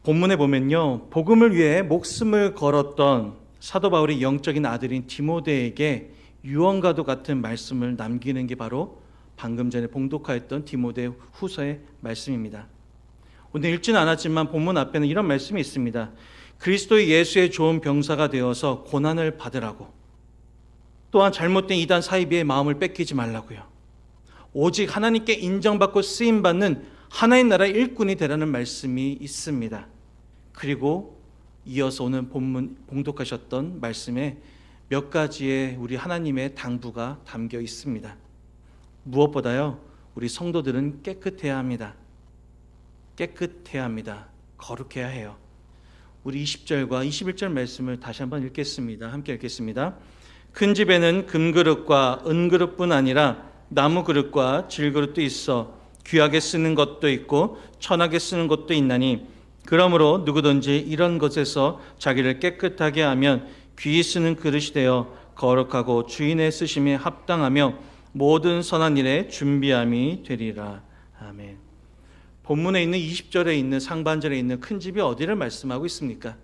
본문에 보면요, 복음을 위해 목숨을 걸었던 사도 바울의 영적인 아들인 디모데에게 유언과도 같은 말씀을 남기는 게 바로 방금 전에 봉독하였던 디모데 후서의 말씀입니다. 오늘 읽지는 않았지만 본문 앞에는 이런 말씀이 있습니다. 그리스도 예수의 좋은 병사가 되어서 고난을 받으라고, 또한 잘못된 이단 사이비의 마음을 뺏기지 말라고요. 오직 하나님께 인정받고 쓰임받는 하나의 나라의 일꾼이 되라는 말씀이 있습니다. 그리고 이어서 오늘 본문 봉독하셨던 말씀에 몇 가지의 우리 하나님의 당부가 담겨 있습니다. 무엇보다요, 우리 성도들은 깨끗해야 합니다. 깨끗해야 합니다. 거룩해야 해요. 우리 20절과 21절 말씀을 다시 한번 읽겠습니다. 함께 읽겠습니다. 큰 집에는 금그릇과 은그릇뿐 아니라 나무 그릇과 질그릇도 있어 귀하게 쓰는 것도 있고 천하게 쓰는 것도 있나니, 그러므로 누구든지 이런 것에서 자기를 깨끗하게 하면 귀히 쓰는 그릇이 되어 거룩하고 주인의 쓰심에 합당하며 모든 선한 일에 준비함이 되리라. 아멘. 본문에 있는 20절에 있는 상반절에 있는 큰 집이 어디를 말씀하고 있습니까?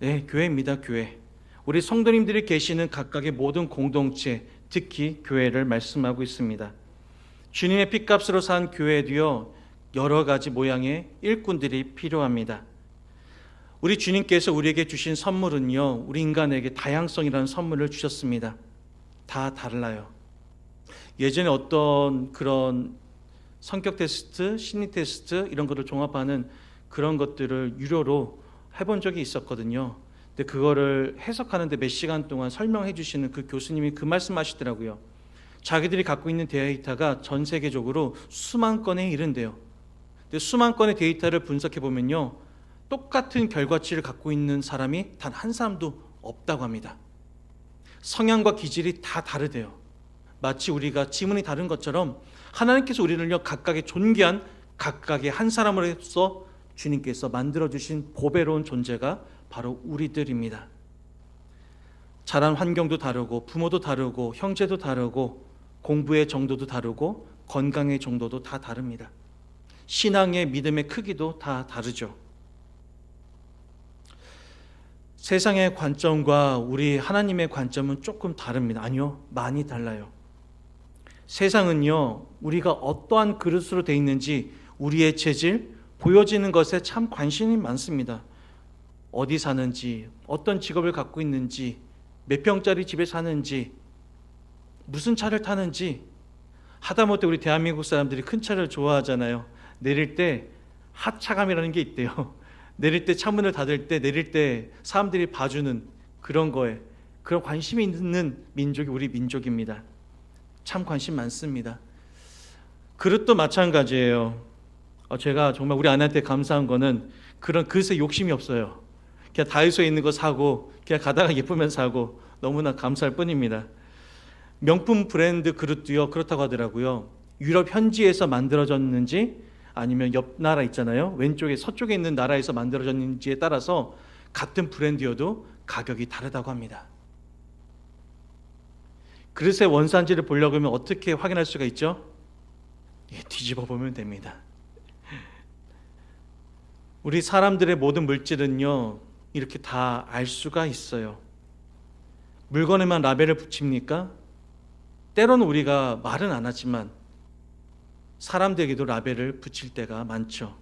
네, 교회입니다. 교회. 우리 성도님들이 계시는 각각의 모든 공동체, 특히 교회를 말씀하고 있습니다. 주님의 핏값으로 산 교회도요, 여러 가지 모양의 일꾼들이 필요합니다. 우리 주님께서 우리에게 주신 선물은요, 우리 인간에게 다양성이라는 선물을 주셨습니다. 다 달라요. 예전에 어떤 그런 성격 테스트, 심리 테스트 이런 것을 종합하는 그런 것들을 유료로 해본 적이 있었거든요. 근데 그거를 해석하는데 몇 시간 동안 설명해 주시는 그 교수님이 그 말씀하시더라고요. 자기들이 갖고 있는 데이터가 전 세계적으로 수만 건에 이른대요. 근데 수만 건의 데이터를 분석해 보면요, 똑같은 결과치를 갖고 있는 사람이 단 한 사람도 없다고 합니다. 성향과 기질이 다 다르대요. 마치 우리가 지문이 다른 것처럼 하나님께서 우리를요, 각각의 존귀한 각각의 한 사람으로서 주님께서 만들어주신 보배로운 존재가 바로 우리들입니다. 자란 환경도 다르고 부모도 다르고 형제도 다르고 공부의 정도도 다르고 건강의 정도도 다 다릅니다. 신앙의 믿음의 크기도 다 다르죠. 세상의 관점과 우리 하나님의 관점은 조금 다릅니다. 아니요, 많이 달라요. 세상은요, 우리가 어떠한 그릇으로 되어 있는지 우리의 재질, 보여지는 것에 참 관심이 많습니다. 어디 사는지, 어떤 직업을 갖고 있는지, 몇 평짜리 집에 사는지, 무슨 차를 타는지. 하다못해 우리 대한민국 사람들이 큰 차를 좋아하잖아요. 내릴 때 하차감이라는 게 있대요. 내릴 때 차문을 닫을 때, 내릴 때 사람들이 봐주는 그런 거에, 그런 관심이 있는 민족이 우리 민족입니다. 참 관심 많습니다. 그릇도 마찬가지예요. 제가 정말 우리 아내한테 감사한 거는 그런 그릇에 욕심이 없어요. 그냥 다이소에 있는 거 사고 그냥 가다가 예쁘면 사고 너무나 감사할 뿐입니다. 명품 브랜드 그릇도요, 그렇다고 하더라고요. 유럽 현지에서 만들어졌는지 아니면 옆 나라 있잖아요, 왼쪽에 서쪽에 있는 나라에서 만들어졌는지에 따라서 같은 브랜드여도 가격이 다르다고 합니다. 그릇의 원산지를 보려고 하면 어떻게 확인할 수가 있죠? 뒤집어 보면 됩니다. 우리 사람들의 모든 물질은요, 이렇게 다 알 수가 있어요. 물건에만 라벨을 붙입니까? 때로는 우리가 말은 안 하지만 사람들에게도 라벨을 붙일 때가 많죠.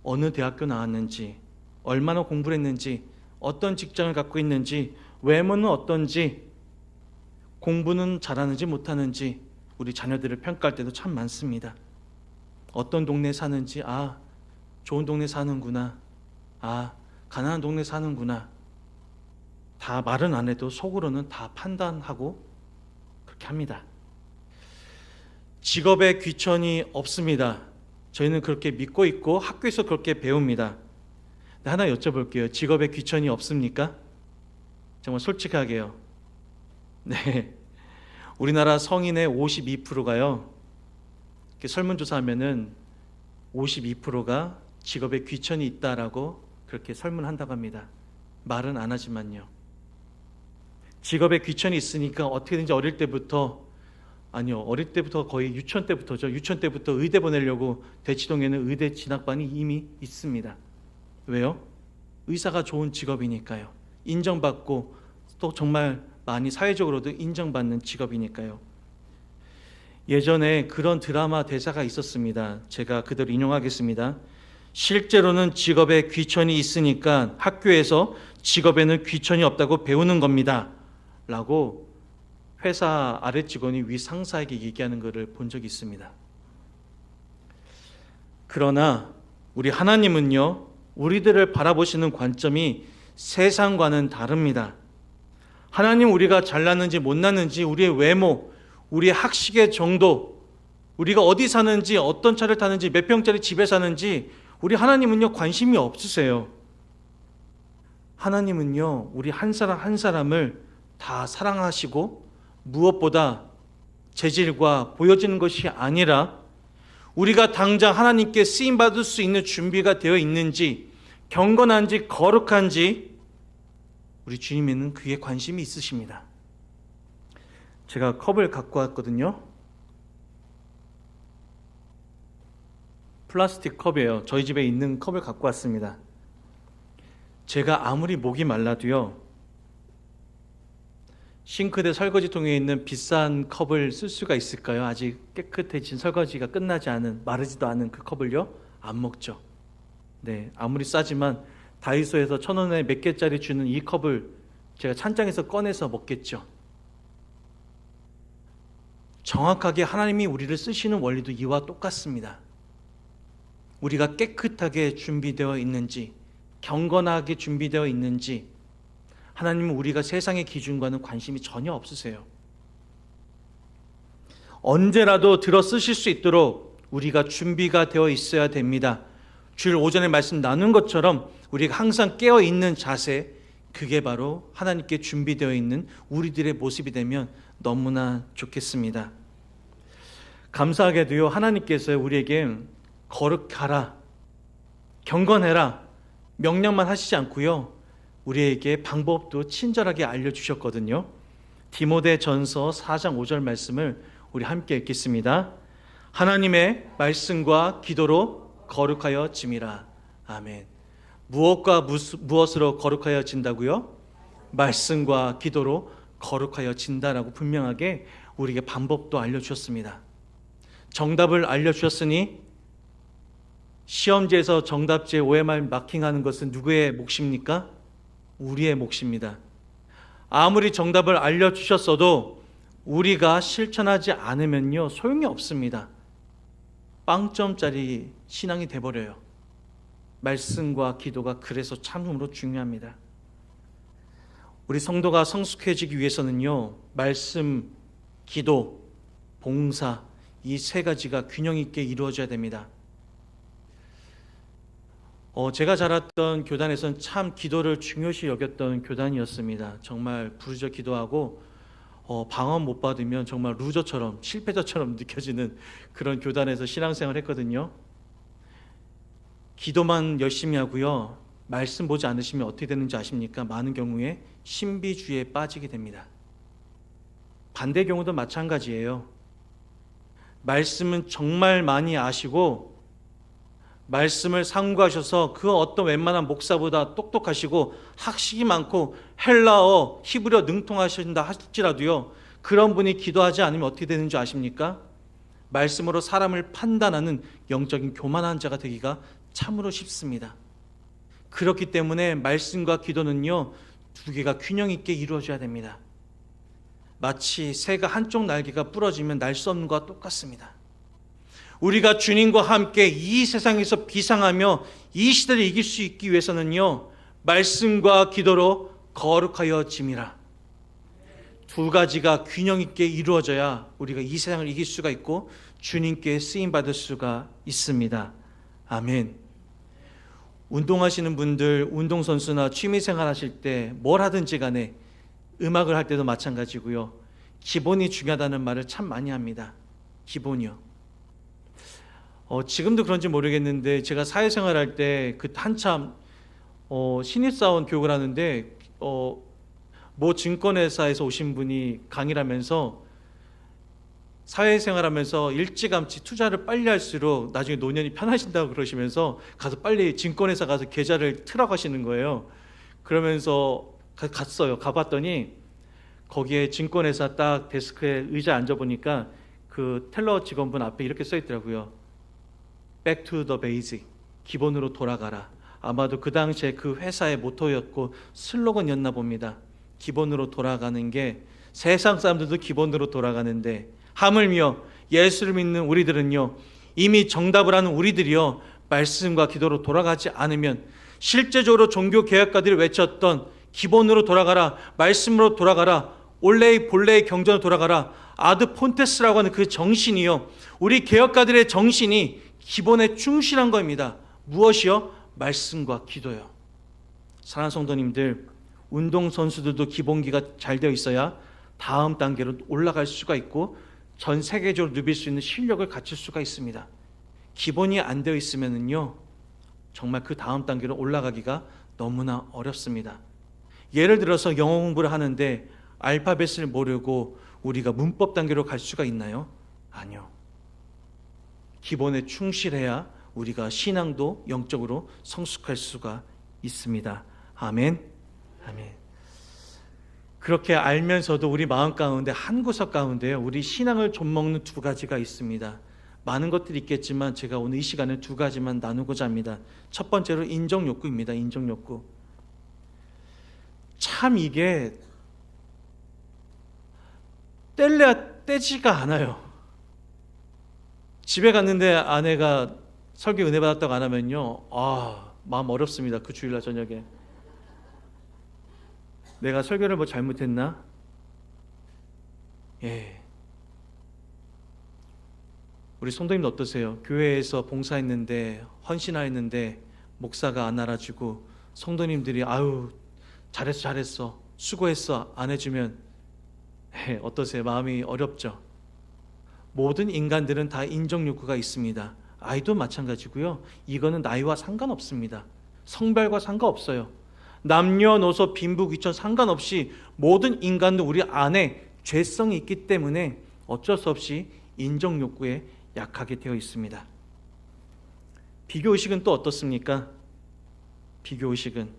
어느 대학교 나왔는지, 얼마나 공부를 했는지, 어떤 직장을 갖고 있는지, 외모는 어떤지, 공부는 잘하는지 못하는지 우리 자녀들을 평가할 때도 참 많습니다. 어떤 동네에 사는지, 좋은 동네 사는구나, 가난한 동네 사는구나. 다 말은 안 해도 속으로는 다 판단하고 그렇게 합니다. 직업에 귀천이 없습니다. 저희는 그렇게 믿고 있고 학교에서 그렇게 배웁니다. 하나 여쭤볼게요. 직업에 귀천이 없습니까? 정말 솔직하게요. 네, 우리나라 성인의 52%가요, 설문조사하면은 52%가 직업에 귀천이 있다라고 그렇게 설문한다고 합니다. 말은 안 하지만요. 직업에 귀천이 있으니까 어떻게든지 어릴 때부터 아니요, 어릴 때부터 거의 유치원 때부터죠. 유치원 때부터 의대 보내려고 대치동에는 의대 진학반이 이미 있습니다. 왜요? 의사가 좋은 직업이니까요. 인정받고 또 정말 많이 사회적으로도 인정받는 직업이니까요. 예전에 그런 드라마 대사가 있었습니다. 제가 그대로 인용하겠습니다. 실제로는 직업에 귀천이 있으니까 학교에서 직업에는 귀천이 없다고 배우는 겁니다. 라고 회사 아래 직원이 위 상사에게 얘기하는 것을 본 적이 있습니다. 그러나 우리 하나님은요, 우리들을 바라보시는 관점이 세상과는 다릅니다. 하나님 우리가 잘났는지 못났는지, 우리의 외모, 우리의 학식의 정도, 우리가 어디 사는지, 어떤 차를 타는지, 몇 평짜리 집에 사는지, 우리 하나님은요 관심이 없으세요. 하나님은요 우리 한 사람 한 사람을 다 사랑하시고, 무엇보다 재질과 보여지는 것이 아니라 우리가 당장 하나님께 쓰임받을 수 있는 준비가 되어 있는지, 경건한지 거룩한지 우리 주님에는 그에 관심이 있으십니다. 제가 컵을 갖고 왔거든요. 플라스틱 컵이에요. 저희 집에 있는 컵을 갖고 왔습니다. 제가 아무리 목이 말라도요, 싱크대 설거지통에 있는 비싼 컵을 쓸 수가 있을까요? 아직 깨끗해진 설거지가 끝나지 않은, 마르지도 않은 그 컵을요? 안 먹죠. 네, 아무리 싸지만 다이소에서 1,000원에 몇 개짜리 주는 이 컵을 제가 찬장에서 꺼내서 먹겠죠. 정확하게 하나님이 우리를 쓰시는 원리도 이와 똑같습니다. 우리가 깨끗하게 준비되어 있는지, 경건하게 준비되어 있는지, 하나님은 우리가 세상의 기준과는 관심이 전혀 없으세요. 언제라도 들어 쓰실 수 있도록 우리가 준비가 되어 있어야 됩니다. 주일 오전에 말씀 나눈 것처럼 우리가 항상 깨어있는 자세, 그게 바로 하나님께 준비되어 있는 우리들의 모습이 되면 너무나 좋겠습니다. 감사하게도요, 하나님께서 우리에게 거룩하라, 경건해라 명령만 하시지 않고요, 우리에게 방법도 친절하게 알려주셨거든요. 디모데전서 4장 5절 말씀을 우리 함께 읽겠습니다. 하나님의 말씀과 기도로 거룩하여 짐이라. 아멘. 무엇과 무엇으로 거룩하여 진다고요? 말씀과 기도로 거룩하여 진다라고 분명하게 우리에게 방법도 알려주셨습니다. 정답을 알려주셨으니 시험지에서 정답지에 OMR 마킹하는 것은 누구의 몫입니까? 우리의 몫입니다. 아무리 정답을 알려주셨어도 우리가 실천하지 않으면요 소용이 없습니다. 빵점짜리 신앙이 돼버려요. 말씀과 기도가 그래서 참으로 중요합니다. 우리 성도가 성숙해지기 위해서는요, 말씀, 기도, 봉사, 이 세 가지가 균형 있게 이루어져야 됩니다. 제가 자랐던 교단에서는 참 기도를 중요시 여겼던 교단이었습니다. 정말 부르짖어 기도하고 방언 못 받으면 정말 루저처럼, 실패자처럼 느껴지는 그런 교단에서 신앙생활을 했거든요. 기도만 열심히 하고요, 말씀 보지 않으시면 어떻게 되는지 아십니까? 많은 경우에 신비주의에 빠지게 됩니다. 반대 경우도 마찬가지예요. 말씀은 정말 많이 아시고 말씀을 상고하셔서 그 어떤 웬만한 목사보다 똑똑하시고 학식이 많고 헬라어, 히브리어 능통하신다 할지라도요, 그런 분이 기도하지 않으면 어떻게 되는 줄 아십니까? 말씀으로 사람을 판단하는 영적인 교만한 자가 되기가 참으로 쉽습니다. 그렇기 때문에 말씀과 기도는요, 두 개가 균형 있게 이루어져야 됩니다. 마치 새가 한쪽 날개가 부러지면 날 수 없는 것과 똑같습니다. 우리가 주님과 함께 이 세상에서 비상하며 이 시대를 이길 수 있기 위해서는요, 말씀과 기도로 거룩하여 짐이라. 두 가지가 균형 있게 이루어져야 우리가 이 세상을 이길 수가 있고 주님께 쓰임 받을 수가 있습니다. 아멘. 운동하시는 분들, 운동선수나 취미생활 하실 때 뭘 하든지 간에 음악을 할 때도 마찬가지고요, 기본이 중요하다는 말을 참 많이 합니다. 기본이요. 지금도 그런지 모르겠는데 제가 사회생활 할 때 그 한참 신입사원 교육을 하는데 모 증권회사에서 오신 분이 강의를 하면서 사회생활하면서 일찌감치 투자를 빨리 할수록 나중에 노년이 편하신다고 그러시면서 가서 빨리 증권회사 가서 계좌를 틀어 가시는 거예요. 그러면서 갔어요. 가봤더니 거기에 증권회사 딱 데스크에 의자에 앉아보니까 그 텔러 직원분 앞에 이렇게 써 있더라고요. Back to the basic. 기본으로 돌아가라. 아마도 그 당시에 그 회사의 모토였고 슬로건이었나 봅니다. 기본으로 돌아가는 게 세상 사람들도 기본으로 돌아가는데 하물며 예수를 믿는 우리들은요, 이미 정답을 아는 우리들이요, 말씀과 기도로 돌아가지 않으면 실제적으로 종교 개혁가들이 외쳤던 기본으로 돌아가라, 말씀으로 돌아가라, 올레이 본래의 경전으로 돌아가라, 아드 폰테스라고 하는 그 정신이요, 우리 개혁가들의 정신이 기본에 충실한 겁니다. 무엇이요? 말씀과 기도요. 사랑하는 성도님들, 운동선수들도 기본기가 잘 되어 있어야 다음 단계로 올라갈 수가 있고 전 세계적으로 누빌 수 있는 실력을 갖출 수가 있습니다. 기본이 안 되어 있으면요, 정말 그 다음 단계로 올라가기가 너무나 어렵습니다. 예를 들어서 영어 공부를 하는데 알파벳을 모르고 우리가 문법 단계로 갈 수가 있나요? 아니요. 기본에 충실해야 우리가 신앙도 영적으로 성숙할 수가 있습니다. 아멘. 아멘. 그렇게 알면서도 우리 마음 가운데 한 구석 가운데요, 우리 신앙을 좀먹는 두 가지가 있습니다. 많은 것들이 있겠지만 제가 오늘 이 시간에 두 가지만 나누고자 합니다. 첫 번째로 인정욕구입니다. 인정욕구. 참 이게 뗄래야 떼지가 않아요. 집에 갔는데 아내가 설교 은혜 받았다고 안 하면요, 마음 어렵습니다. 그 주일날 저녁에 내가 설교를 뭐 잘못했나? 예. 우리 성도님도 어떠세요? 교회에서 봉사했는데 헌신하였는데 목사가 안 알아주고 성도님들이 아유 잘했어 수고했어 안 해주면 어떠세요? 마음이 어렵죠? 모든 인간들은 다 인정욕구가 있습니다. 아이도 마찬가지고요. 이거는 나이와 상관없습니다. 성별과 상관없어요. 남녀노소 빈부귀천 상관없이 모든 인간도 우리 안에 죄성이 있기 때문에 어쩔 수 없이 인정욕구에 약하게 되어 있습니다. 비교의식은 또 어떻습니까? 비교의식은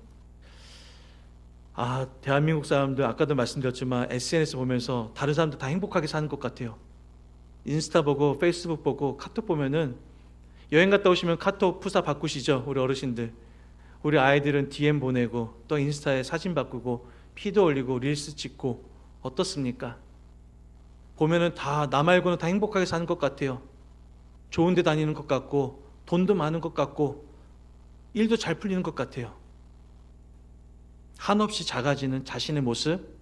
대한민국 사람들 아까도 말씀드렸지만 SNS 보면서 다른 사람들 다 행복하게 사는 것 같아요. 인스타 보고 페이스북 보고 카톡 보면은 여행 갔다 오시면 카톡 푸사 바꾸시죠, 우리 어르신들. 우리 아이들은 DM 보내고 또 인스타에 사진 바꾸고 피드 올리고 릴스 찍고 어떻습니까? 보면은 다 나 말고는 다 행복하게 사는 것 같아요. 좋은 데 다니는 것 같고 돈도 많은 것 같고 일도 잘 풀리는 것 같아요. 한없이 작아지는 자신의 모습,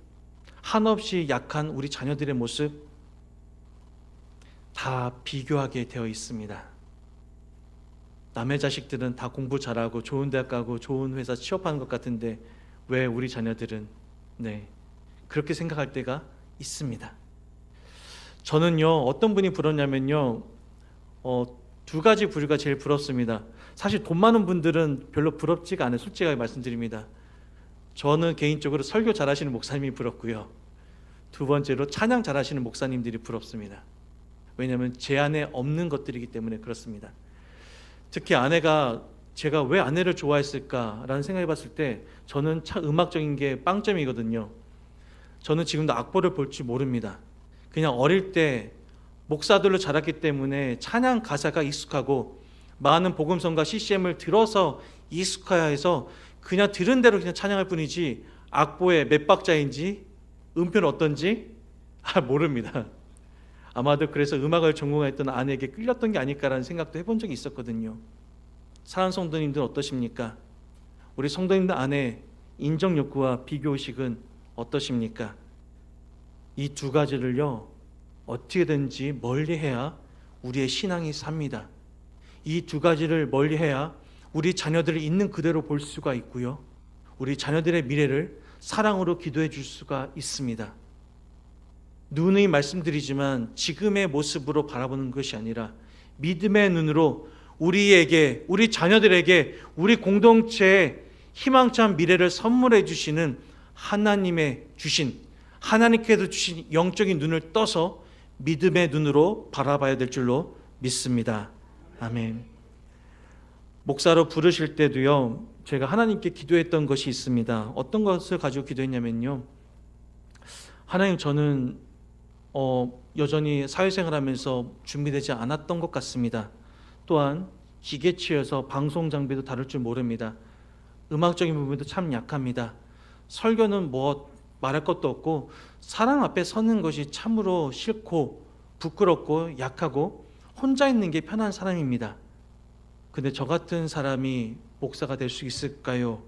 한없이 약한 우리 자녀들의 모습 다 비교하게 되어 있습니다. 남의 자식들은 다 공부 잘하고 좋은 대학 가고 좋은 회사 취업하는 것 같은데 왜 우리 자녀들은 그렇게 생각할 때가 있습니다. 저는요, 어떤 분이 부럽냐면요, 두 가지 부류가 제일 부럽습니다. 사실 돈 많은 분들은 별로 부럽지가 않아요. 솔직하게 말씀드립니다. 저는 개인적으로 설교 잘하시는 목사님이 부럽고요, 두 번째로 찬양 잘하시는 목사님들이 부럽습니다. 왜냐하면 제 안에 없는 것들이기 때문에 그렇습니다. 특히 아내가, 제가 왜 아내를 좋아했을까라는 생각해 봤을 때 저는 참 음악적인 게 빵점이거든요. 저는 지금도 악보를 볼 줄 모릅니다. 그냥 어릴 때 목사들로 자랐기 때문에 찬양 가사가 익숙하고 많은 복음성과 CCM을 들어서 익숙해야 해서 그냥 들은 대로 그냥 찬양할 뿐이지 악보에 몇 박자인지 음표는 어떤지 모릅니다. 아마도 그래서 음악을 전공했던 아내에게 끌렸던 게 아닐까라는 생각도 해본 적이 있었거든요. 사랑하는 성도님들 어떠십니까? 우리 성도님들 안에 인정욕구와 비교의식은 어떠십니까? 이 두 가지를요, 어떻게든지 멀리해야 우리의 신앙이 삽니다. 이 두 가지를 멀리해야 우리 자녀들을 있는 그대로 볼 수가 있고요, 우리 자녀들의 미래를 사랑으로 기도해 줄 수가 있습니다. 누누이 말씀드리지만 지금의 모습으로 바라보는 것이 아니라 믿음의 눈으로 우리에게, 우리 자녀들에게, 우리 공동체에 희망찬 미래를 선물해 주시는 하나님의 주신, 하나님께서 주신 영적인 눈을 떠서 믿음의 눈으로 바라봐야 될 줄로 믿습니다. 아멘. 목사로 부르실 때도요, 제가 하나님께 기도했던 것이 있습니다. 어떤 것을 가지고 기도했냐면요, 하나님, 저는 여전히 사회생활하면서 준비되지 않았던 것 같습니다. 또한 기계치여서 방송 장비도 다룰 줄 모릅니다. 음악적인 부분도 참 약합니다. 설교는 뭐 말할 것도 없고 사람 앞에 서는 것이 참으로 싫고 부끄럽고 약하고 혼자 있는 게 편한 사람입니다. 근데 저 같은 사람이 목사가 될 수 있을까요?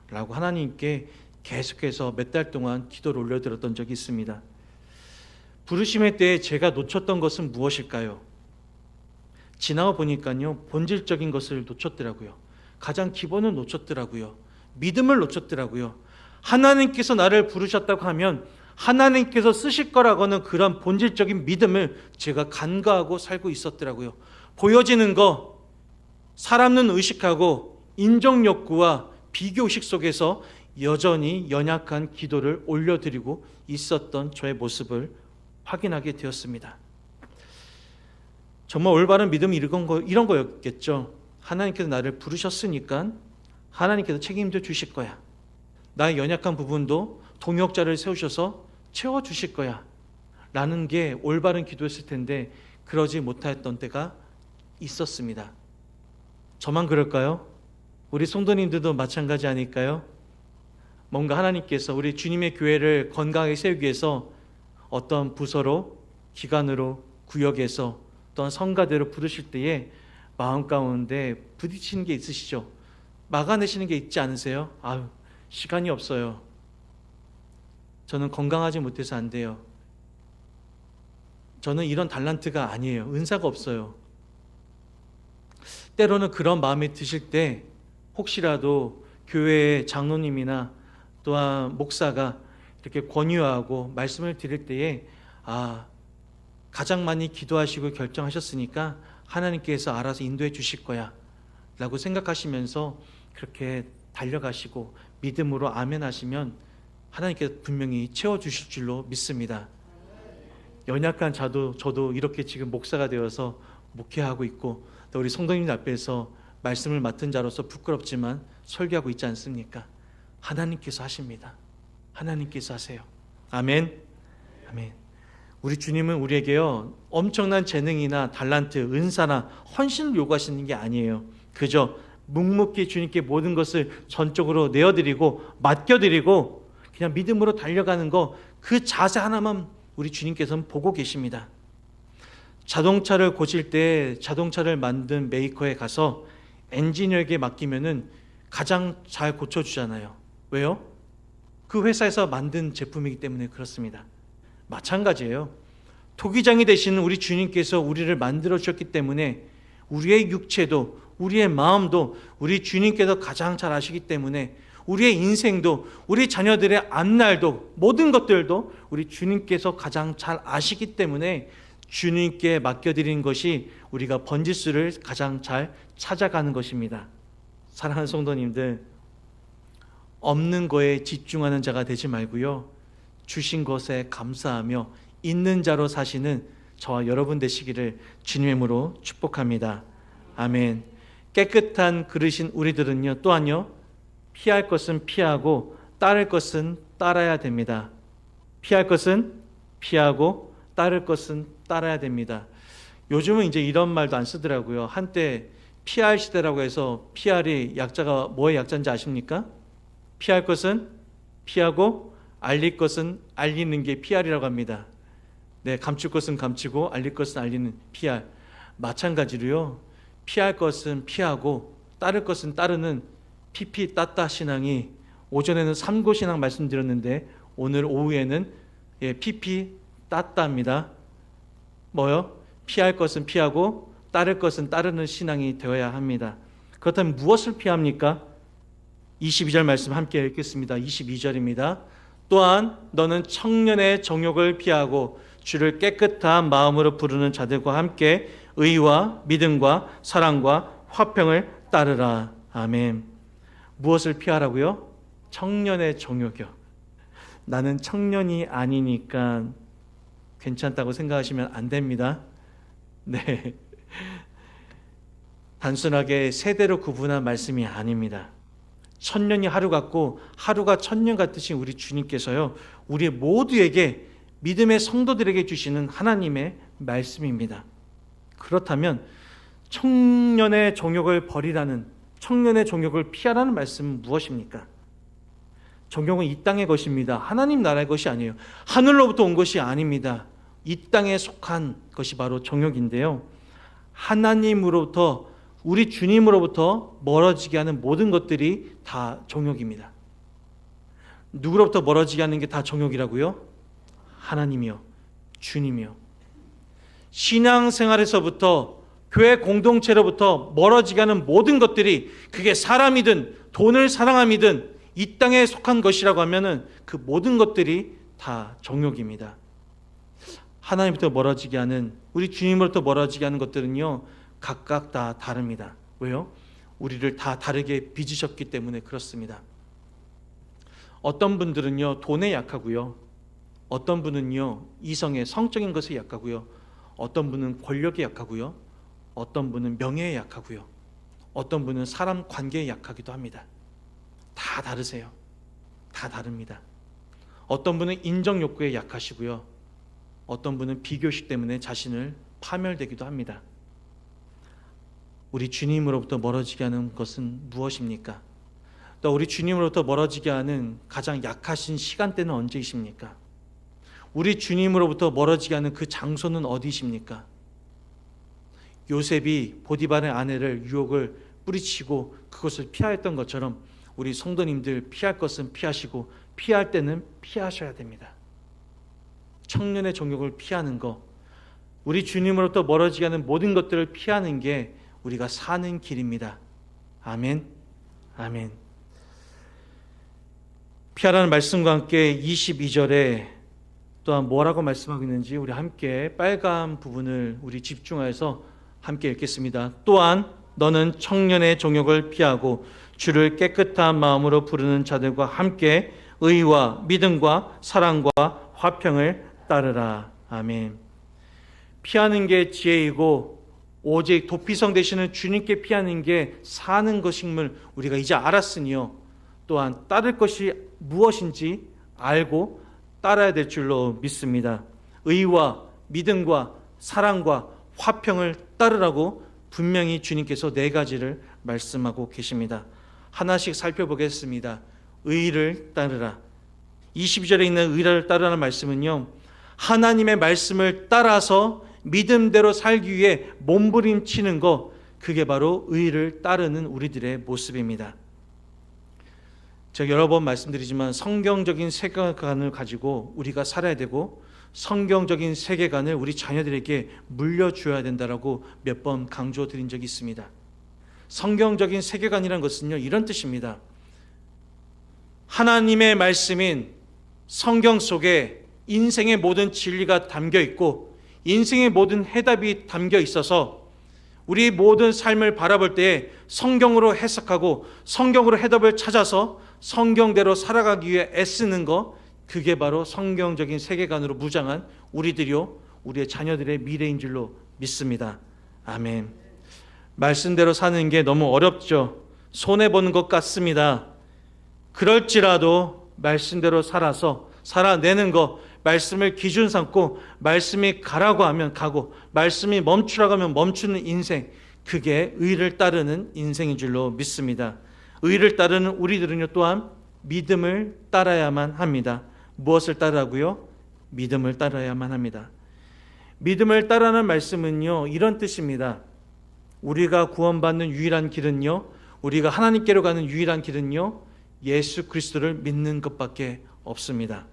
라고 하나님께 계속해서 몇 달 동안 기도를 올려드렸던 적이 있습니다. 부르심의 때에 제가 놓쳤던 것은 무엇일까요? 지나고 보니까요, 본질적인 것을 놓쳤더라고요. 가장 기본을 놓쳤더라고요. 믿음을 놓쳤더라고요. 하나님께서 나를 부르셨다고 하면 하나님께서 쓰실 거라고는 그런 본질적인 믿음을 제가 간과하고 살고 있었더라고요. 보여지는 거, 사람은 의식하고 인정욕구와 비교의식 속에서 여전히 연약한 기도를 올려드리고 있었던 저의 모습을 확인하게 되었습니다. 정말 올바른 믿음이 이런 거였겠죠. 하나님께서 나를 부르셨으니까 하나님께서 책임져 주실 거야. 나의 연약한 부분도 동역자를 세우셔서 채워주실 거야 라는 게 올바른 기도였을 텐데 그러지 못하였던 때가 있었습니다. 저만 그럴까요? 우리 성도님들도 마찬가지 아닐까요? 뭔가 하나님께서 우리 주님의 교회를 건강하게 세우기 위해서 어떤 부서로, 기관으로, 구역에서 또한 성가대로 부르실 때에 마음 가운데 부딪히는 게 있으시죠? 막아내시는 게 있지 않으세요? 아유, 시간이 없어요. 저는 건강하지 못해서 안 돼요. 저는 이런 달란트가 아니에요. 은사가 없어요. 때로는 그런 마음이 드실 때 혹시라도 교회의 장로님이나 또한 목사가 이렇게 권유하고 말씀을 드릴 때에 가장 많이 기도하시고 결정하셨으니까 하나님께서 알아서 인도해 주실 거야 라고 생각하시면서 그렇게 달려가시고 믿음으로 아멘 하시면 하나님께서 분명히 채워주실 줄로 믿습니다. 연약한 저도 이렇게 지금 목사가 되어서 목회하고 있고 또 우리 성도님들 앞에서 말씀을 맡은 자로서 부끄럽지만 설교하고 있지 않습니까? 하나님께서 하십니다. 하나님께서 하세요. 아멘. 아멘. 우리 주님은 우리에게요, 엄청난 재능이나 달란트, 은사나 헌신을 요구하시는 게 아니에요. 그저 묵묵히 주님께 모든 것을 전적으로 내어드리고 맡겨드리고 그냥 믿음으로 달려가는 거, 그 자세 하나만 우리 주님께서는 보고 계십니다. 자동차를 고칠 때 자동차를 만든 메이커에 가서 엔지니어에게 맡기면은 가장 잘 고쳐주잖아요. 왜요? 그 회사에서 만든 제품이기 때문에 그렇습니다. 마찬가지예요. 토기장이 되시는 우리 주님께서 우리를 만들어 주셨기 때문에 우리의 육체도 우리의 마음도 우리 주님께서 가장 잘 아시기 때문에 우리의 인생도 우리 자녀들의 앞날도 모든 것들도 우리 주님께서 가장 잘 아시기 때문에 주님께 맡겨드린 것이 우리가 번지수를 가장 잘 찾아가는 것입니다. 사랑하는 성도님들, 없는 거에 집중하는 자가 되지 말고요, 주신 것에 감사하며 있는 자로 사시는 저와 여러분 되시기를 주님의 이름으로 축복합니다. 아멘. 깨끗한 그릇인 우리들은요, 또한요, 피할 것은 피하고 따를 것은 따라야 됩니다. 피할 것은 피하고 따를 것은 따라야 됩니다. 요즘은 이제 이런 말도 안 쓰더라고요. 한때 PR 시대라고 해서 PR이 약자가 뭐의 약자인지 아십니까? 피할 것은 피하고 알릴 것은 알리는 게 PR이라고 합니다. 네, 감출 것은 감추고 알릴 것은 알리는 PR. 마찬가지로요, 피할 것은 피하고 따를 것은 따르는 PP 따따 신앙이, 오전에는 삼고 신앙 말씀드렸는데 오늘 오후에는 PP 따따입니다. 뭐요? 피할 것은 피하고 따를 것은 따르는 신앙이 되어야 합니다. 그렇다면 무엇을 피합니까? 22절 말씀 함께 읽겠습니다. 22절입니다. 또한 너는 청년의 정욕을 피하고 주를 깨끗한 마음으로 부르는 자들과 함께 의와 믿음과 사랑과 화평을 따르라. 아멘. 무엇을 피하라고요? 청년의 정욕이요. 나는 청년이 아니니까 괜찮다고 생각하시면 안 됩니다. 네. 단순하게 세대로 구분한 말씀이 아닙니다. 천년이 하루 같고 하루가 천년 같으신 우리 주님께서요, 우리 모두에게 믿음의 성도들에게 주시는 하나님의 말씀입니다. 그렇다면 청년의 정욕을 버리라는, 청년의 정욕을 피하라는 말씀은 무엇입니까? 정욕은 이 땅의 것입니다. 하나님 나라의 것이 아니에요. 하늘로부터 온 것이 아닙니다. 이 땅에 속한 것이 바로 정욕인데요, 하나님으로부터, 우리 주님으로부터 멀어지게 하는 모든 것들이 다 정욕입니다. 누구로부터 멀어지게 하는 게 다 정욕이라고요? 하나님이요, 주님이요. 신앙생활에서부터, 교회 공동체로부터 멀어지게 하는 모든 것들이, 그게 사람이든 돈을 사랑함이든 이 땅에 속한 것이라고 하면은 그 모든 것들이 다 정욕입니다. 하나님부터 멀어지게 하는, 우리 주님으로부터 멀어지게 하는 것들은요, 각각 다 다릅니다. 왜요? 우리를 다 다르게 빚으셨기 때문에 그렇습니다. 어떤 분들은요, 돈에 약하고요, 어떤 분은요, 이성의 성적인 것에 약하고요, 어떤 분은 권력에 약하고요, 어떤 분은 명예에 약하고요, 어떤 분은 사람 관계에 약하기도 합니다. 다 다르세요. 다 다릅니다. 어떤 분은 인정 욕구에 약하시고요, 어떤 분은 비교식 때문에 자신을 파멸되기도 합니다. 우리 주님으로부터 멀어지게 하는 것은 무엇입니까? 또 우리 주님으로부터 멀어지게 하는 가장 약하신 시간대는 언제이십니까? 우리 주님으로부터 멀어지게 하는 그 장소는 어디십니까? 요셉이 보디발의 아내를 유혹을 뿌리치고 그것을 피하였던 것처럼 우리 성도님들 피할 것은 피하시고 피할 때는 피하셔야 됩니다. 청년의 정욕을 피하는 것, 우리 주님으로부터 멀어지게 하는 모든 것들을 피하는 게 우리가 사는 길입니다. 아멘. 아멘. 피하라는 말씀과 함께 22절에 또한 뭐라고 말씀하고 있는지 우리 함께 빨간 부분을 우리 집중해서 함께 읽겠습니다. 또한 너는 청년의 정욕을 피하고 주를 깨끗한 마음으로 부르는 자들과 함께 의와 믿음과 사랑과 화평을 따르라. 아멘. 피하는 게 지혜이고 오직 도피성 되시는 주님께 피하는 게 사는 것임을 우리가 이제 알았으니요, 또한 따를 것이 무엇인지 알고 따라야 될 줄로 믿습니다. 의와 믿음과 사랑과 화평을 따르라고 분명히 주님께서 4가지를 말씀하고 계십니다. 하나씩 살펴보겠습니다. 의를 따르라. 22절에 있는 의를 따르라는 말씀은요, 하나님의 말씀을 따라서 믿음대로 살기 위해 몸부림치는 것, 그게 바로 의를 따르는 우리들의 모습입니다. 제가 여러 번 말씀드리지만 성경적인 세계관을 가지고 우리가 살아야 되고 성경적인 세계관을 우리 자녀들에게 물려줘야 된다라고 몇 번 강조드린 적이 있습니다. 성경적인 세계관이라는 것은요, 이런 뜻입니다. 하나님의 말씀인 성경 속에 인생의 모든 진리가 담겨 있고 인생의 모든 해답이 담겨 있어서 우리 모든 삶을 바라볼 때에 성경으로 해석하고 성경으로 해답을 찾아서 성경대로 살아가기 위해 애쓰는 것, 그게 바로 성경적인 세계관으로 무장한 우리들이요, 우리의 자녀들의 미래인 줄로 믿습니다. 아멘. 말씀대로 사는 게 너무 어렵죠. 손해보는 것 같습니다. 그럴지라도 말씀대로 살아서 살아내는 것, 말씀을 기준 삼고 말씀이 가라고 하면 가고 말씀이 멈추라고 하면 멈추는 인생, 그게 의를 따르는 인생인 줄로 믿습니다. 의를 따르는 우리들은요, 또한 믿음을 따라야만 합니다. 무엇을 따르라고요? 믿음을 따라야만 합니다. 믿음을 따르는 말씀은요, 이런 뜻입니다. 우리가 구원받는 유일한 길은요, 우리가 하나님께로 가는 유일한 길은요, 예수 그리스도를 믿는 것밖에 없습니다.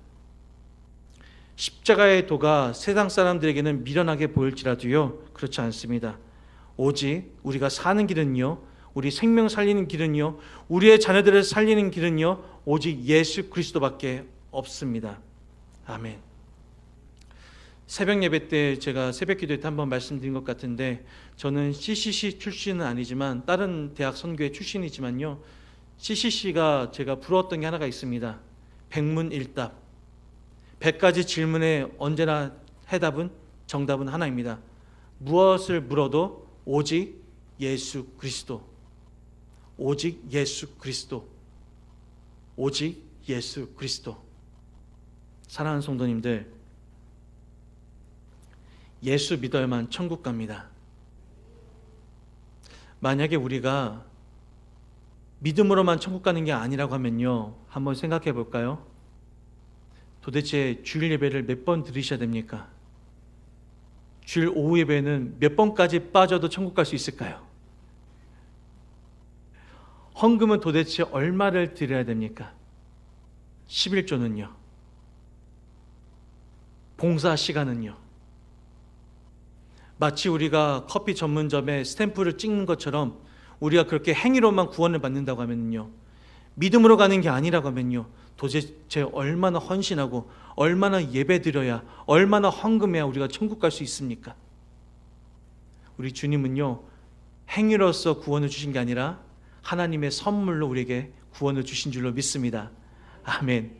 십자가의 도가 세상 사람들에게는 미련하게 보일지라도요, 그렇지 않습니다. 오직 우리가 사는 길은요, 우리 생명 살리는 길은요, 우리의 자녀들을 살리는 길은요, 오직 예수 그리스도밖에 없습니다. 아멘. 새벽 예배 때 제가 새벽 기도회 때 한번 말씀드린 것 같은데, 저는 CCC 출신은 아니지만 다른 대학 선교회 출신이지만요, CCC가 제가 부러웠던 게 하나가 있습니다. 백문일답. 100가지 질문에 언제나 정답은 하나입니다. 무엇을 물어도 오직 예수 그리스도. 오직 예수 그리스도. 오직 예수 그리스도. 사랑하는 성도님들, 예수 믿어야만 천국 갑니다. 만약에 우리가 믿음으로만 천국 가는 게 아니라고 하면요, 한번 생각해 볼까요? 도대체 주일 예배를 몇 번 들으셔야 됩니까? 주일 오후 예배는 몇 번까지 빠져도 천국 갈 수 있을까요? 헌금은 도대체 얼마를 드려야 됩니까? 11조는요? 봉사 시간은요? 마치 우리가 커피 전문점에 스탬프를 찍는 것처럼 우리가 그렇게 행위로만 구원을 받는다고 하면요, 믿음으로 가는 게 아니라고 하면요, 도대체 얼마나 헌신하고 얼마나 예배드려야, 얼마나 헌금해야 우리가 천국 갈 수 있습니까? 우리 주님은요, 행위로서 구원을 주신 게 아니라 하나님의 선물로 우리에게 구원을 주신 줄로 믿습니다. 아멘.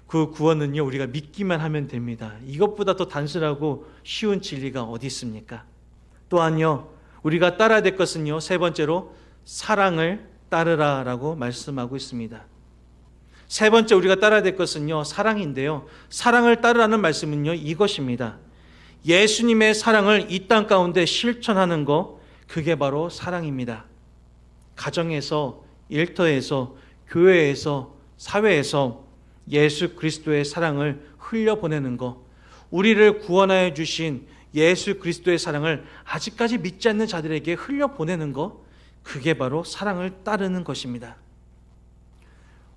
그 구원은요, 우리가 믿기만 하면 됩니다. 이것보다 더 단순하고 쉬운 진리가 어디 있습니까? 또한요, 우리가 따라야 될 것은요, 세 번째로 사랑을 따르라라고 말씀하고 있습니다. 세 번째 우리가 따라야 될 것은요, 사랑인데요, 사랑을 따르라는 말씀은요, 이것입니다. 예수님의 사랑을 이 땅 가운데 실천하는 것, 그게 바로 사랑입니다. 가정에서, 일터에서, 교회에서, 사회에서 예수 그리스도의 사랑을 흘려보내는 것, 우리를 구원하여 주신 예수 그리스도의 사랑을 아직까지 믿지 않는 자들에게 흘려보내는 것, 그게 바로 사랑을 따르는 것입니다.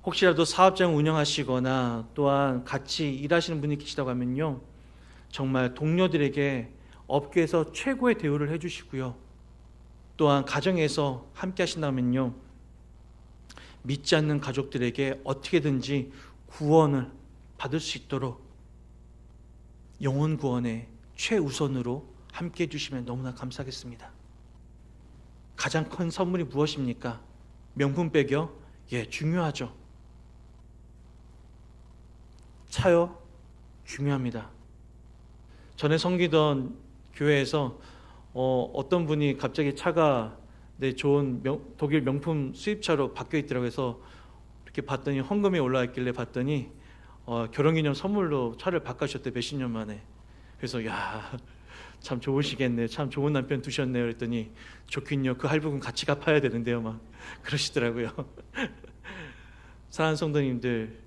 혹시라도 사업장 운영하시거나 또한 같이 일하시는 분이 계시다고 하면요, 정말 동료들에게 업계에서 최고의 대우를 해주시고요, 또한 가정에서 함께 하신다면요, 믿지 않는 가족들에게 어떻게든지 구원을 받을 수 있도록 영혼 구원의 최우선으로 함께 해주시면 너무나 감사하겠습니다. 가장 큰 선물이 무엇입니까? 명품백이요? 예, 중요하죠. 차요? 중요합니다. 전에 섬기던 교회에서 어떤 분이 갑자기 차가 좋은 독일 명품 수입차로 바뀌어 있더라고요. 그래서 이렇게 봤더니 헌금이 올라와 있길래 봤더니 결혼기념 선물로 차를 바꿔주셨대, 몇십 년 만에. 그래서 야, 참 좋으시겠네, 참 좋은 남편 두셨네요. 그랬더니 좋긴요, 그 할부금 같이 갚아야 되는데요, 막 그러시더라고요. 사랑하는 성도님들,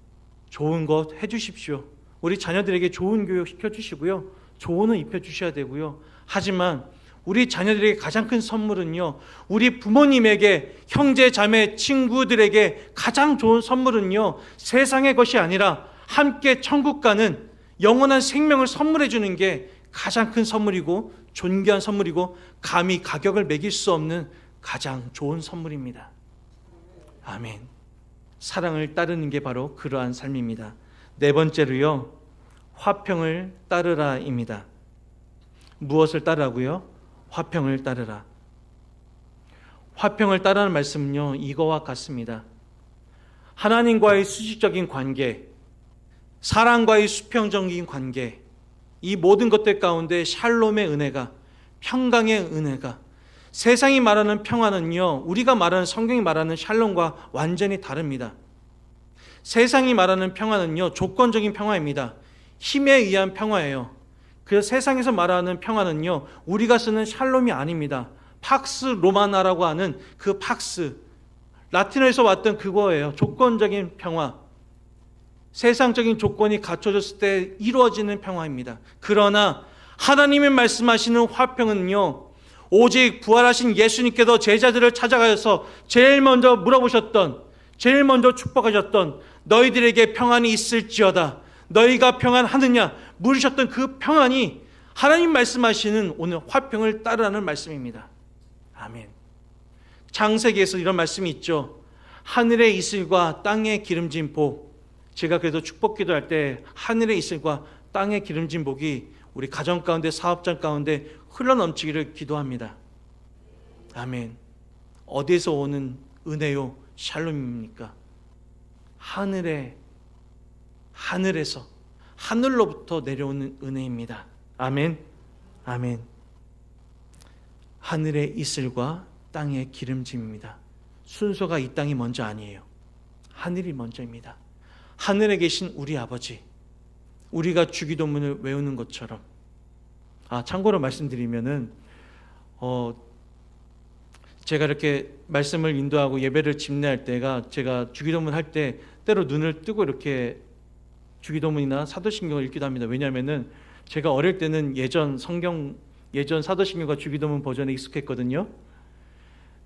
좋은 것 해주십시오. 우리 자녀들에게 좋은 교육 시켜주시고요, 조언은 입혀주셔야 되고요. 하지만 우리 자녀들에게 가장 큰 선물은요, 우리 부모님에게, 형제, 자매, 친구들에게 가장 좋은 선물은요, 세상의 것이 아니라 함께 천국 가는 영원한 생명을 선물해 주는 게 가장 큰 선물이고 존귀한 선물이고 감히 가격을 매길 수 없는 가장 좋은 선물입니다. 아멘. 사랑을 따르는 게 바로 그러한 삶입니다. 네 번째로요, 화평을 따르라입니다. 무엇을 따르라고요? 화평을 따르라. 화평을 따르라는 말씀은요, 이거와 같습니다. 하나님과의 수직적인 관계, 사랑과의 수평적인 관계, 이 모든 것들 가운데 샬롬의 은혜가, 평강의 은혜가, 세상이 말하는 평화는요, 우리가 말하는, 성경이 말하는 샬롬과 완전히 다릅니다. 세상이 말하는 평화는요, 조건적인 평화입니다. 힘에 의한 평화예요. 그래서 세상에서 말하는 평화는요, 우리가 쓰는 샬롬이 아닙니다. 팍스 로마나라고 하는 그 팍스, 라틴어에서 왔던 그거예요. 조건적인 평화. 세상적인 조건이 갖춰졌을 때 이루어지는 평화입니다. 그러나 하나님이 말씀하시는 화평은요, 오직 부활하신 예수님께서 제자들을 찾아가셔서 제일 먼저 물어보셨던, 제일 먼저 축복하셨던, 너희들에게 평안이 있을지어다, 너희가 평안하느냐 물으셨던 그 평안이 하나님 말씀하시는 오늘 화평을 따르라는 말씀입니다. 아멘. 창세기에서 이런 말씀이 있죠. 하늘의 이슬과 땅의 기름진 복. 제가 그래도 축복 기도할 때 하늘의 이슬과 땅의 기름진 복이 우리 가정 가운데, 사업장 가운데 흘러넘치기를 기도합니다. 아멘. 어디에서 오는 은혜요? 샬롬입니까? 하늘에서, 하늘로부터 내려오는 은혜입니다. 아멘. 아멘. 하늘의 이슬과 땅의 기름짐입니다. 순서가 이 땅이 먼저 아니에요. 하늘이 먼저입니다. 하늘에 계신 우리 아버지, 우리가 주기도문을 외우는 것처럼, 참고로 말씀드리면은 제가 이렇게 말씀을 인도하고 예배를 집례할 때가, 제가 주기도문 할 때 때로 눈을 뜨고 이렇게 주기도문이나 사도신경을 읽기도 합니다. 왜냐하면은 제가 어릴 때는 예전 사도신경과 주기도문 버전에 익숙했거든요.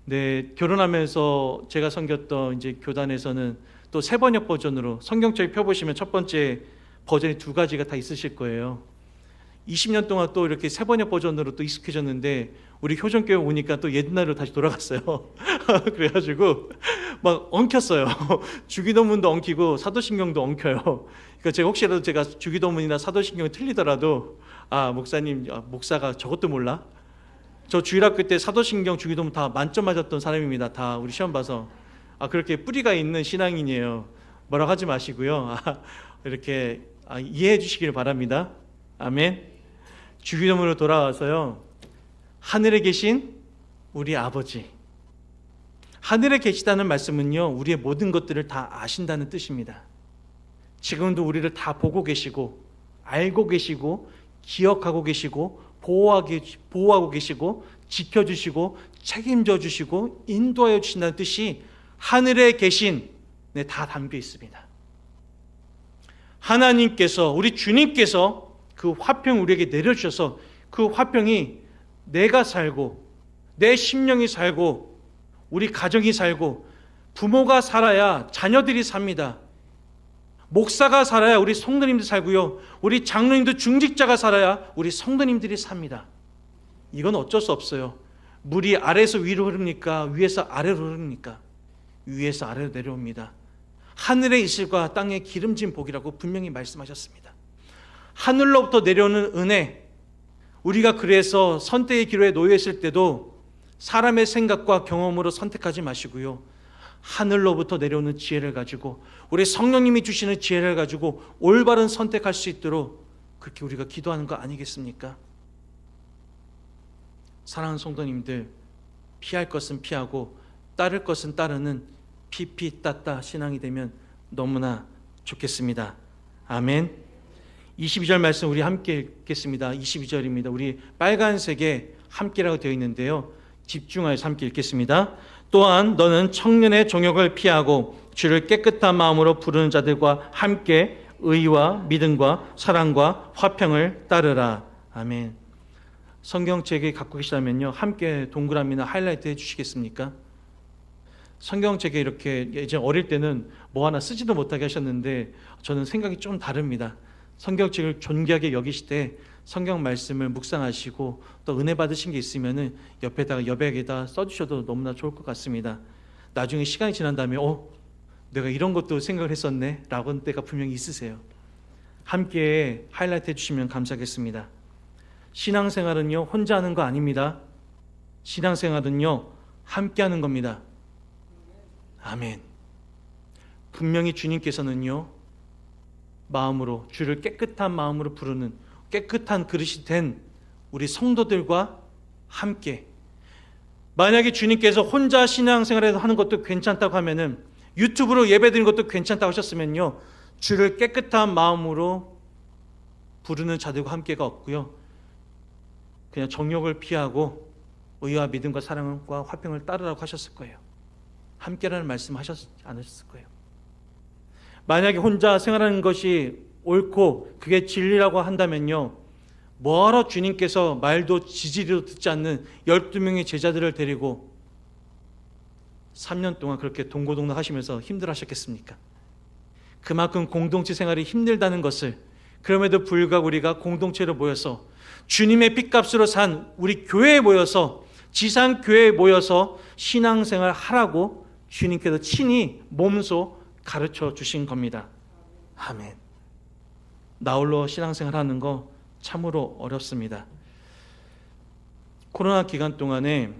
네, 결혼하면서 제가 섬겼던 이제 교단에서는 또 세번역 버전으로, 성경책 펴보시면 첫 번째 버전이 2가지가 다 있으실 거예요. 20년 동안 또 이렇게 세번역 버전으로 또 익숙해졌는데, 우리 효정교회 오니까 또 옛날로 다시 돌아갔어요. 그래가지고 막 엉켰어요. 주기도문도 엉키고 사도신경도 엉켜요. 그러니까 제가 혹시라도 제가 주기도문이나 사도신경이 틀리더라도, 목사님, 목사가 저것도 몰라? 저 주일학교 때 사도신경, 주기도문 다 만점 맞았던 사람입니다. 다 우리 시험 봐서. 그렇게 뿌리가 있는 신앙인이에요. 뭐라고 하지 마시고요. 이렇게 이해해 주시길 바랍니다. 아멘. 주기도문으로 돌아와서요, 하늘에 계신 우리 아버지, 하늘에 계시다는 말씀은요, 우리의 모든 것들을 다 아신다는 뜻입니다. 지금도 우리를 다 보고 계시고, 알고 계시고, 기억하고 계시고, 보호하고 계시고, 지켜주시고, 책임져 주시고, 인도하여 주신다는 뜻이 하늘에 계신, 다 담겨 있습니다. 하나님께서, 우리 주님께서 그 화평 우리에게 내려주셔서, 그 화평이 내가 살고, 내 심령이 살고, 우리 가정이 살고, 부모가 살아야 자녀들이 삽니다. 목사가 살아야 우리 성도님들 살고요, 우리 장로님도 중직자가 살아야 우리 성도님들이 삽니다. 이건 어쩔 수 없어요. 물이 아래에서 위로 흐릅니까? 위에서 아래로 흐릅니까? 위에서 아래로 내려옵니다. 하늘의 이슬과 땅의 기름진 복이라고 분명히 말씀하셨습니다. 하늘로부터 내려오는 은혜, 우리가 그래서 선택의 기로에 놓여 있을 때도 사람의 생각과 경험으로 선택하지 마시고요, 하늘로부터 내려오는 지혜를 가지고, 우리 성령님이 주시는 지혜를 가지고 올바른 선택할 수 있도록 그렇게 우리가 기도하는 거 아니겠습니까? 사랑하는 성도님들, 피할 것은 피하고 따를 것은 따르는 피피따따 신앙이 되면 너무나 좋겠습니다. 아멘. 22절 말씀 우리 함께 읽겠습니다. 22절입니다. 우리 빨간색에 함께라고 되어 있는데요, 집중하여서 함께 읽겠습니다. 또한 너는 청년의 정욕을 피하고 주를 깨끗한 마음으로 부르는 자들과 함께 의와 믿음과 사랑과 화평을 따르라. 아멘. 성경책에 갖고 계시다면요, 함께 동그라미나 하이라이트 해주시겠습니까? 성경책에 이렇게, 예전 어릴 때는 뭐 하나 쓰지도 못하게 하셨는데, 저는 생각이 좀 다릅니다. 성경책을 존귀하게 여기시되 성경 말씀을 묵상하시고 또 은혜 받으신 게 있으면은 옆에다가 여백에다 써주셔도 너무나 좋을 것 같습니다. 나중에 시간이 지난 다음에 내가 이런 것도 생각을 했었네 라고 하는 때가 분명히 있으세요. 함께 하이라이트 해주시면 감사하겠습니다. 신앙생활은요, 혼자 하는 거 아닙니다. 신앙생활은요, 함께 하는 겁니다. 아멘. 분명히 주님께서는요, 마음으로, 주를 깨끗한 마음으로 부르는 깨끗한 그릇이 된 우리 성도들과 함께, 만약에 주님께서 혼자 신앙생활을 하는 것도 괜찮다고 하면은, 유튜브로 예배드리는 것도 괜찮다고 하셨으면요, 주를 깨끗한 마음으로 부르는 자들과 함께가 없고요, 그냥 정욕을 피하고 의와 믿음과 사랑과 화평을 따르라고 하셨을 거예요. 함께라는 말씀 하셨지 않으셨을 거예요. 만약에 혼자 생활하는 것이 옳고 그게 진리라고 한다면요, 뭐하러 주님께서 말도 지지리도 듣지 않는 12명의 제자들을 데리고 3년 동안 그렇게 동고동락 하시면서 힘들어 하셨겠습니까? 그만큼 공동체 생활이 힘들다는 것을, 그럼에도 불구하고 우리가 공동체로 모여서 주님의 핏값으로 산 우리 교회에 모여서, 지상교회에 모여서 신앙생활 하라고 주님께서 친히 몸소 가르쳐 주신 겁니다. 아멘. 나홀로 신앙생활 하는 거 참으로 어렵습니다. 코로나 기간 동안에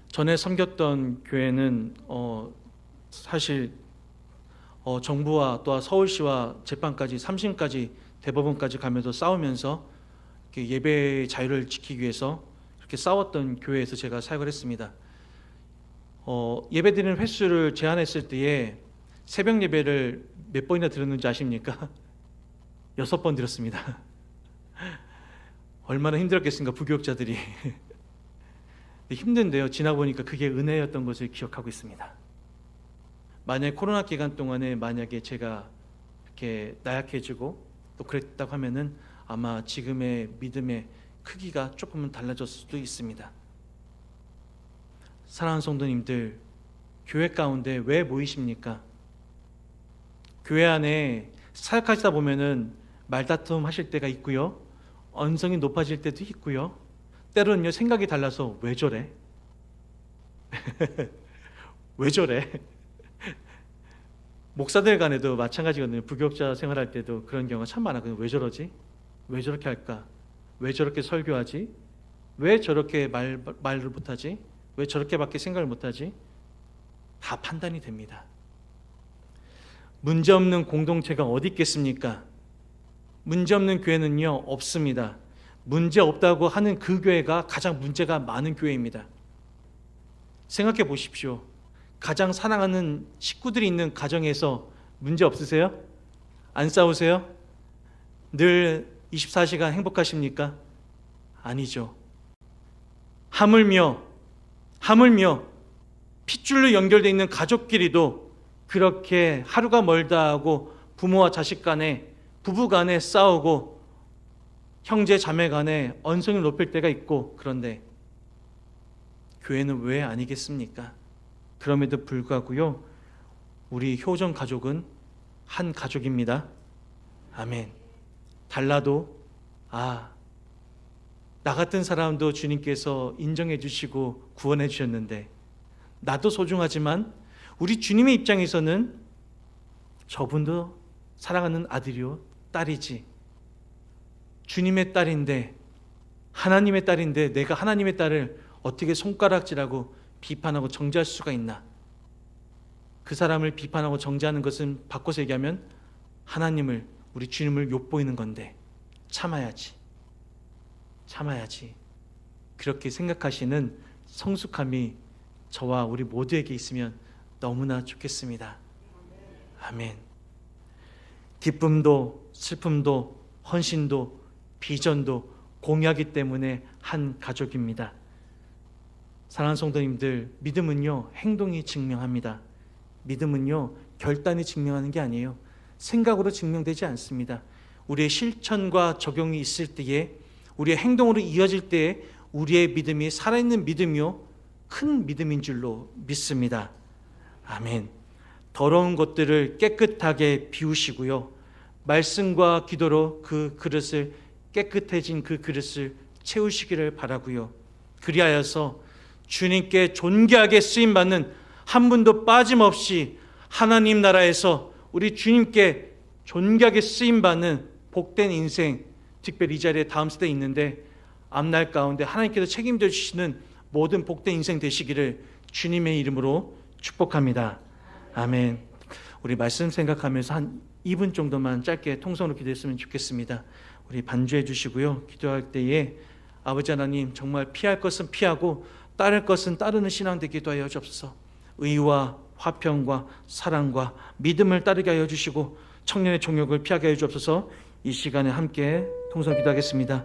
전에 섬겼던 교회는 사실 정부와 또 서울시와 재판까지 3심까지 대법원까지 가면서 싸우면서 이렇게 예배 자유를 지키기 위해서 그렇게 싸웠던 교회에서 제가 사역을 했습니다. 예배드리는 횟수를 제한했을 때에 새벽 예배를 몇 번이나 드렸는지 아십니까? 6번 드렸습니다. 얼마나 힘들었겠습니까, 부교육자들이. 힘든데요, 지나 보니까 그게 은혜였던 것을 기억하고 있습니다. 만약에 코로나 기간 동안에 만약에 제가 이렇게 나약해지고 또 그랬다고 하면은 아마 지금의 믿음의 크기가 조금은 달라졌을 수도 있습니다. 사랑하는 성도님들, 교회 가운데 왜 모이십니까? 교회 안에 사역하시다 보면은 말다툼 하실 때가 있고요, 언성이 높아질 때도 있고요, 때로는요 생각이 달라서 왜 저래? 왜 저래? 목사들 간에도 마찬가지거든요. 부교육자 생활할 때도 그런 경우가 참 많아요. 왜 저러지? 왜 저렇게 할까? 왜 저렇게 설교하지? 왜 저렇게 말을 못하지? 왜 저렇게밖에 생각을 못하지? 다 판단이 됩니다. 문제없는 공동체가 어디 있겠습니까? 문제없는 교회는요 없습니다. 문제없다고 하는 그 교회가 가장 문제가 많은 교회입니다. 생각해 보십시오. 가장 사랑하는 식구들이 있는 가정에서 문제 없으세요? 안 싸우세요? 늘 24시간 행복하십니까? 아니죠. 하물며 핏줄로 연결되어 있는 가족끼리도 그렇게 하루가 멀다 하고 부모와 자식 간에, 부부 간에 싸우고 형제 자매 간에 언성을 높일 때가 있고, 그런데 교회는 왜 아니겠습니까? 그럼에도 불구하고요, 우리 효정 가족은 한 가족입니다. 아멘. 달라도 나 같은 사람도 주님께서 인정해 주시고 구원해 주셨는데, 나도 소중하지만 우리 주님의 입장에서는 저분도 사랑하는 아들이요 딸이지, 주님의 딸인데, 하나님의 딸인데 내가 하나님의 딸을 어떻게 손가락질하고 비판하고 정죄할 수가 있나? 그 사람을 비판하고 정죄하는 것은 바꿔서 얘기하면 하나님을, 우리 주님을 엿보이는 건데 참아야지. 그렇게 생각하시는 성숙함이 저와 우리 모두에게 있으면 너무나 좋겠습니다. 아멘. 기쁨도 슬픔도 헌신도 비전도 공유하기 때문에 한 가족입니다. 사랑하는 성도님들, 믿음은요 행동이 증명합니다. 믿음은요 결단이 증명하는 게 아니에요. 생각으로 증명되지 않습니다. 우리의 실천과 적용이 있을 때에, 우리의 행동으로 이어질 때에 우리의 믿음이 살아있는 믿음이요 큰 믿음인 줄로 믿습니다. 아멘. 더러운 것들을 깨끗하게 비우시고요, 말씀과 기도로 그 그릇을, 깨끗해진 그 그릇을 채우시기를 바라고요, 그리하여서 주님께 존귀하게 쓰임받는 한 분도 빠짐없이 하나님 나라에서 우리 주님께 존귀하게 쓰임받는 복된 인생, 특별히 이 자리에 다음 세대에 있는데 앞날 가운데 하나님께서 책임져 주시는 모든 복된 인생 되시기를 주님의 이름으로 축복합니다. 아멘. 우리 말씀 생각하면서 한 2분 정도만 짧게 통성으로 기도했으면 좋겠습니다. 우리 반주해 주시고요, 기도할 때에 아버지 하나님, 정말 피할 것은 피하고 따를 것은 따르는 신앙 되기도 하여 주옵소서. 의와 화평과 사랑과 믿음을 따르게 하여 주시고 청년의 종욕을 피하게 하여 주옵소서. 이 시간에 함께 통성 기도하겠습니다.